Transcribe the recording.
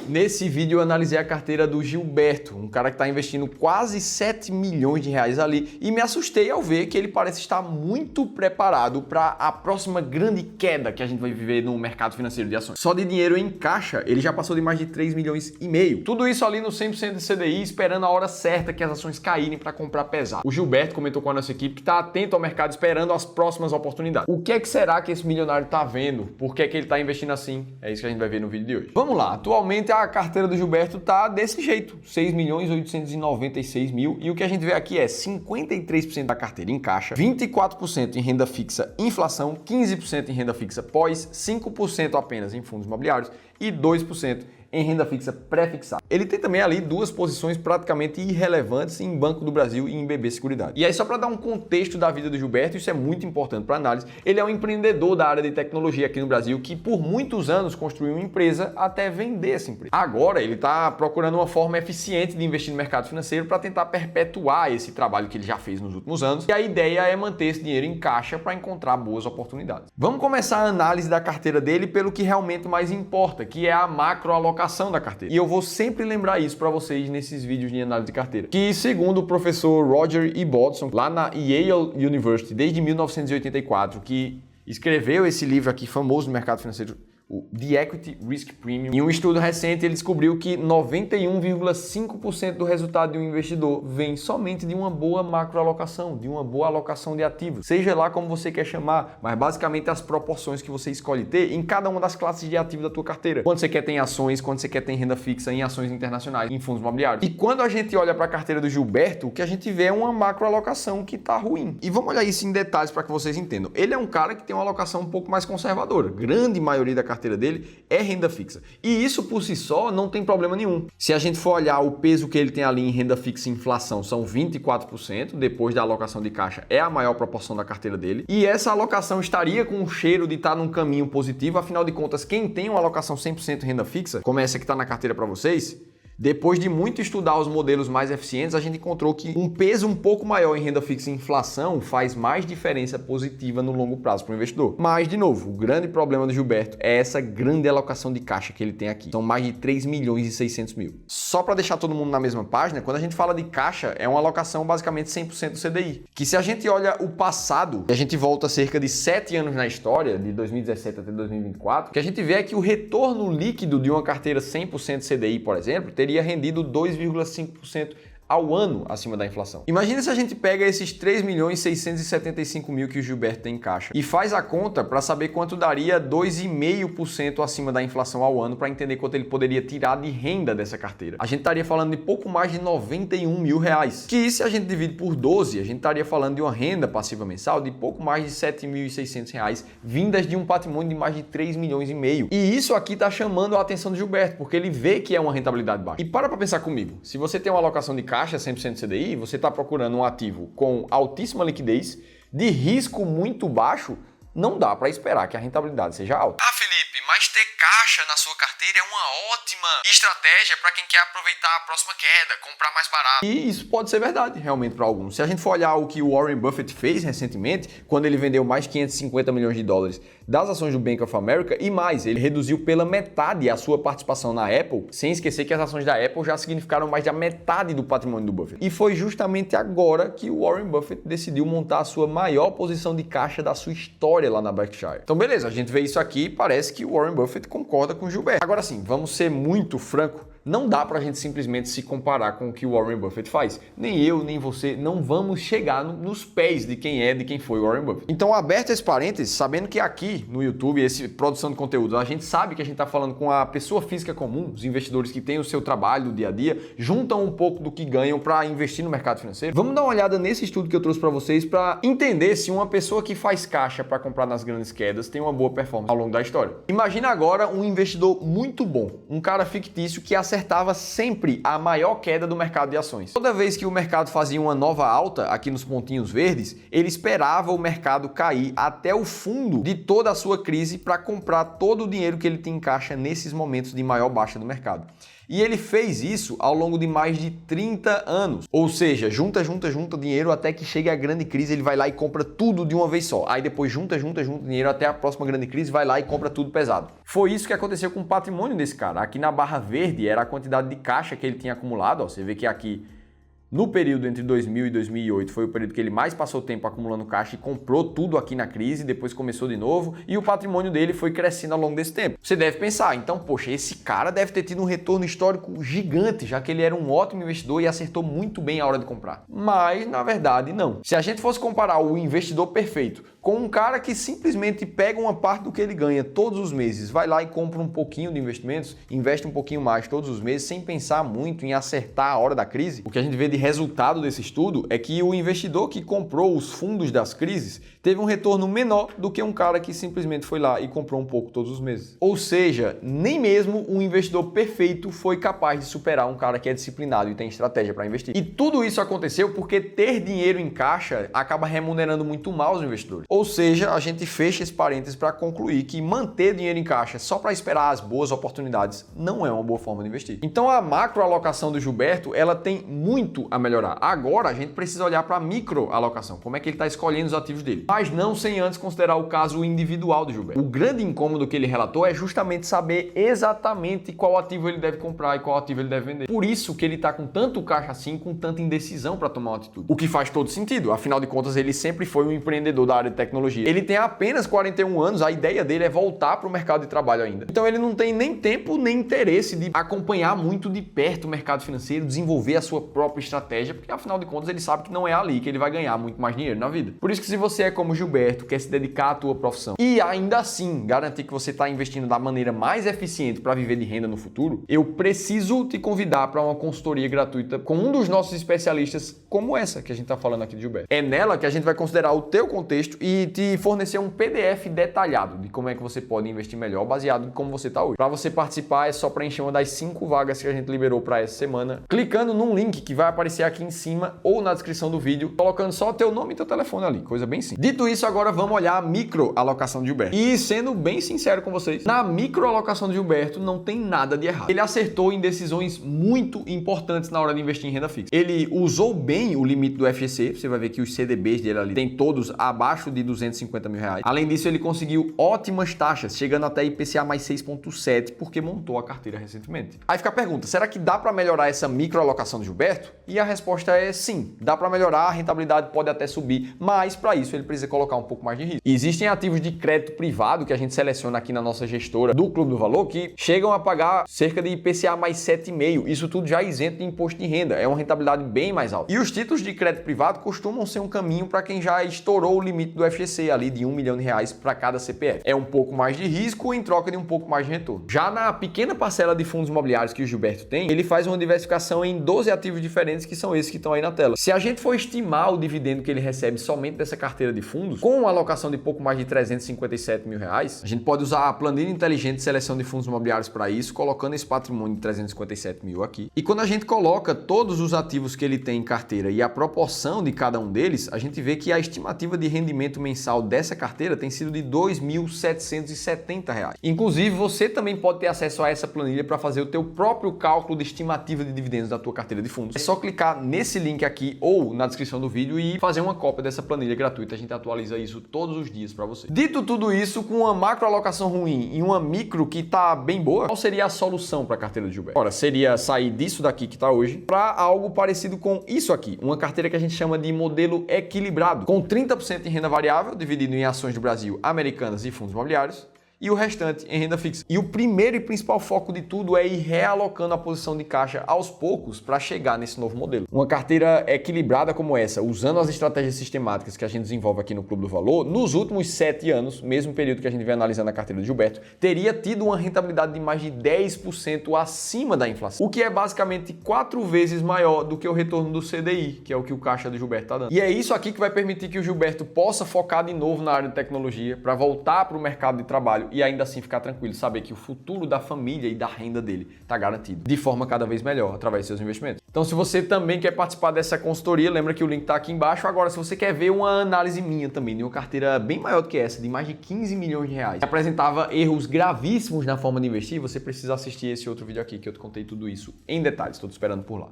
Nesse vídeo eu analisei a carteira do Gilberto, um cara que está investindo quase 7 milhões de reais ali, e me assustei ao ver que ele parece estar muito preparado para a próxima grande queda que a gente vai viver no mercado financeiro de ações. Só de dinheiro em caixa, ele já passou de mais de 3 milhões e meio. Tudo isso ali no 100% de CDI, esperando a hora certa que as ações caírem para comprar pesado. O Gilberto comentou com a nossa equipe que está atento ao mercado, esperando as próximas oportunidades. O que é que será que esse milionário está vendo? Por que é que ele está investindo assim? É isso que a gente vai ver no vídeo de hoje. Vamos lá, atualmente a carteira do Gilberto tá desse jeito, 6.896.000, e o que a gente vê aqui é 53% da carteira em caixa, 24% em renda fixa inflação, 15% em renda fixa pós, 5% apenas em fundos imobiliários e 2% em renda fixa pré-fixada. Ele tem também ali duas posições praticamente irrelevantes em Banco do Brasil e em BB Seguridade. E aí, só para dar um contexto da vida do Gilberto, isso é muito importante para análise, ele é um empreendedor da área de tecnologia aqui no Brasil que por muitos anos construiu uma empresa até vender essa empresa. Agora ele está procurando uma forma eficiente de investir no mercado financeiro para tentar perpetuar esse trabalho que ele já fez nos últimos anos, e a ideia é manter esse dinheiro em caixa para encontrar boas oportunidades. Vamos começar a análise da carteira dele pelo que realmente mais importa, que é a macroalocação da carteira. E eu vou sempre lembrar isso para vocês nesses vídeos de análise de carteira. Que segundo o professor Roger E. Bodson, lá na Yale University, desde 1984, que escreveu esse livro aqui famoso no mercado financeiro, o The Equity Risk Premium. Em um estudo recente, ele descobriu que 91,5% do resultado de um investidor vem somente de uma boa macroalocação, de uma boa alocação de ativos. Seja lá como você quer chamar, mas basicamente as proporções que você escolhe ter em cada uma das classes de ativos da tua carteira. Quando você quer ter em ações, quando você quer ter em renda fixa, em ações internacionais, em fundos imobiliários. E quando a gente olha para a carteira do Gilberto, o que a gente vê é uma macroalocação que está ruim. E vamos olhar isso em detalhes para que vocês entendam. Ele é um cara que tem uma alocação um pouco mais conservadora. Grande maioria da carteira dele é renda fixa. E isso por si só não tem problema nenhum. Se a gente for olhar o peso que ele tem ali em renda fixa e inflação, são 24%, depois da alocação de caixa é a maior proporção da carteira dele. E essa alocação estaria com o cheiro de estar num caminho positivo, afinal de contas, quem tem uma alocação 100% renda fixa, como essa que está na carteira para vocês, depois de muito estudar os modelos mais eficientes, a gente encontrou que um peso um pouco maior em renda fixa e inflação faz mais diferença positiva no longo prazo para o investidor. Mas, de novo, o grande problema do Gilberto é essa grande alocação de caixa que ele tem aqui. São mais de 3 milhões e 600 mil. Só para deixar todo mundo na mesma página, quando a gente fala de caixa, é uma alocação basicamente 100% do CDI. Que se a gente olha o passado, e a gente volta cerca de 7 anos na história, de 2017 até 2024, o que a gente vê é que o retorno líquido de uma carteira 100% CDI, por exemplo, teria rendido 2,5% ao ano acima da inflação. Imagina se a gente pega esses 3.675.000 que o Gilberto tem em caixa e faz a conta para saber quanto daria 2,5% acima da inflação ao ano, para entender quanto ele poderia tirar de renda dessa carteira. A gente estaria falando de pouco mais de 91 mil reais, que se a gente divide por 12, a gente estaria falando de uma renda passiva mensal de pouco mais de 7.600 reais, vindas de um patrimônio de mais de 3 milhões e meio. E isso aqui está chamando a atenção do Gilberto, porque ele vê que é uma rentabilidade baixa. E para pensar comigo, se você tem uma alocação de caixa 100% CDI, você está procurando um ativo com altíssima liquidez, de risco muito baixo, não dá para esperar que a rentabilidade seja alta. Ah, Felipe, mas ter caixa na sua carteira é uma ótima estratégia para quem quer aproveitar a próxima queda, comprar mais barato. E isso pode ser verdade, realmente, para alguns. Se a gente for olhar o que o Warren Buffett fez recentemente, quando ele vendeu mais 550 milhões de dólares das ações do Bank of America e mais, ele reduziu pela metade a sua participação na Apple, sem esquecer que as ações da Apple já significaram mais da metade do patrimônio do Buffett. E foi justamente agora que o Warren Buffett decidiu montar a sua maior posição de caixa da sua história lá na Berkshire. Então beleza, a gente vê isso aqui e parece que o Warren Buffett concorda com o Gilberto. Agora sim, vamos ser muito franco, não dá pra gente simplesmente se comparar com o que o Warren Buffett faz. Nem eu, nem você, não vamos chegar nos pés de quem foi o Warren Buffett. Então, aberto esse parênteses, sabendo que aqui no YouTube, esse produção de conteúdo, a gente sabe que a gente tá falando com a pessoa física comum, os investidores que têm o seu trabalho do dia a dia, juntam um pouco do que ganham para investir no mercado financeiro. Vamos dar uma olhada nesse estudo que eu trouxe para vocês para entender se uma pessoa que faz caixa para comprar nas grandes quedas tem uma boa performance ao longo da história. Imagina agora um investidor muito bom, um cara fictício que acertava sempre a maior queda do mercado de ações. Toda vez que o mercado fazia uma nova alta aqui nos pontinhos verdes, ele esperava o mercado cair até o fundo de toda a sua crise para comprar todo o dinheiro que ele tem em caixa nesses momentos de maior baixa do mercado. E ele fez isso ao longo de mais de 30 anos. Ou seja, junta dinheiro até que chegue a grande crise, ele vai lá e compra tudo de uma vez só. Aí depois junta dinheiro até a próxima grande crise, vai lá e compra tudo pesado. Foi isso que aconteceu com o patrimônio desse cara. Aqui na barra verde era a quantidade de caixa que ele tinha acumulado. Ó, você vê que aqui no período entre 2000 e 2008 foi o período que ele mais passou tempo acumulando caixa e comprou tudo aqui na crise, depois começou de novo e o patrimônio dele foi crescendo ao longo desse tempo. Você deve pensar, então, poxa, esse cara deve ter tido um retorno histórico gigante, já que ele era um ótimo investidor e acertou muito bem a hora de comprar. Mas, na verdade, não. Se a gente fosse comparar o investidor perfeito com um cara que simplesmente pega uma parte do que ele ganha todos os meses, vai lá e compra um pouquinho de investimentos, investe um pouquinho mais todos os meses, sem pensar muito em acertar a hora da crise, o que a gente vê de resultado desse estudo é que o investidor que comprou os fundos das crises teve um retorno menor do que um cara que simplesmente foi lá e comprou um pouco todos os meses. Ou seja, nem mesmo um investidor perfeito foi capaz de superar um cara que é disciplinado e tem estratégia para investir. E tudo isso aconteceu porque ter dinheiro em caixa acaba remunerando muito mal os investidores. Ou seja, a gente fecha esse parênteses para concluir que manter dinheiro em caixa só para esperar as boas oportunidades não é uma boa forma de investir. Então a macroalocação do Gilberto, ela tem muito a melhorar. Agora a gente precisa olhar para a microalocação, como é que ele está escolhendo os ativos dele. Mas não sem antes considerar o caso individual do Gilberto. O grande incômodo que ele relatou é justamente saber exatamente qual ativo ele deve comprar e qual ativo ele deve vender. Por isso que ele está com tanto caixa assim, com tanta indecisão para tomar uma atitude. O que faz todo sentido, afinal de contas ele sempre foi um empreendedor da área de tecnologia. Ele tem apenas 41 anos, a ideia dele é voltar para o mercado de trabalho ainda. Então ele não tem nem tempo nem interesse de acompanhar muito de perto o mercado financeiro, desenvolver a sua própria estratégia, porque afinal de contas ele sabe que não é ali que ele vai ganhar muito mais dinheiro na vida. Por isso que se você é como Gilberto, quer se dedicar à tua profissão e ainda assim garantir que você está investindo da maneira mais eficiente para viver de renda no futuro, eu preciso te convidar para uma consultoria gratuita com um dos nossos especialistas como essa que a gente está falando aqui de Gilberto. É nela que a gente vai considerar o teu contexto e te fornecer um PDF detalhado de como é que você pode investir melhor baseado em como você está hoje. Para você participar é só preencher uma das 5 vagas que a gente liberou para essa semana, clicando num link que vai aparecer aqui em cima ou na descrição do vídeo, colocando só o teu nome e teu telefone ali, coisa bem simples. Dito isso, agora vamos olhar a microalocação de Gilberto. E sendo bem sincero com vocês, na microalocação de Gilberto não tem nada de errado. Ele acertou em decisões muito importantes na hora de investir em renda fixa. Ele usou bem o limite do FGC, você vai ver que os CDBs dele ali tem todos abaixo de 250 mil reais. Além disso, ele conseguiu ótimas taxas, chegando até IPCA mais 6,7, porque montou a carteira recentemente. Aí fica a pergunta, será que dá para melhorar essa microalocação de Gilberto? E a resposta é sim, dá para melhorar, a rentabilidade pode até subir, mas para isso ele precisa colocar um pouco mais de risco. E existem ativos de crédito privado que a gente seleciona aqui na nossa gestora do Clube do Valor que chegam a pagar cerca de IPCA mais 7,5, isso tudo já isento de imposto de renda, é uma rentabilidade bem mais alta. E os títulos de crédito privado costumam ser um caminho para quem já estourou o limite do FGC ali de R$1 milhão para cada CPF. É um pouco mais de risco em troca de um pouco mais de retorno. Já na pequena parcela de fundos imobiliários que o Gilberto tem, ele faz uma diversificação em 12 ativos diferentes que são esses que estão aí na tela. Se a gente for estimar o dividendo que ele recebe somente dessa carteira de fundos, com uma alocação de pouco mais de 357 mil reais, a gente pode usar a planilha inteligente de seleção de fundos imobiliários para isso, colocando esse patrimônio de 357 mil aqui. E quando a gente coloca todos os ativos que ele tem em carteira e a proporção de cada um deles, a gente vê que a estimativa de rendimento mensal dessa carteira tem sido de R$ 2.770. Inclusive, você também pode ter acesso a essa planilha para fazer o teu próprio cálculo de estimativa de dividendos da tua carteira de fundos. É só clicar nesse link aqui ou na descrição do vídeo e fazer uma cópia dessa planilha gratuita. A gente atualiza isso todos os dias para você. Dito tudo isso, com uma macroalocação ruim e uma micro que tá bem boa, qual seria a solução para a carteira de Gilberto? Ora, seria sair disso daqui que está hoje para algo parecido com isso aqui, uma carteira que a gente chama de modelo equilibrado, com 30% em renda variável, dividido em ações do Brasil, americanas e fundos imobiliários, e o restante em renda fixa. E o primeiro e principal foco de tudo é ir realocando a posição de caixa aos poucos para chegar nesse novo modelo. Uma carteira equilibrada como essa, usando as estratégias sistemáticas que a gente desenvolve aqui no Clube do Valor, nos últimos 7 anos, mesmo período que a gente vem analisando a carteira de Gilberto, teria tido uma rentabilidade de mais de 10% acima da inflação, o que é basicamente 4 vezes maior do que o retorno do CDI, que é o que o caixa do Gilberto está dando. E é isso aqui que vai permitir que o Gilberto possa focar de novo na área de tecnologia para voltar para o mercado de trabalho trabalho e ainda assim ficar tranquilo, saber que o futuro da família e da renda dele está garantido de forma cada vez melhor através de seus investimentos. Então, se você também quer participar dessa consultoria, lembra que o link está aqui embaixo. Agora, se você quer ver uma análise minha também de uma carteira bem maior do que essa, de mais de 15 milhões de reais, que apresentava erros gravíssimos na forma de investir, você precisa assistir esse outro vídeo aqui que eu te contei tudo isso em detalhes. Estou te esperando por lá.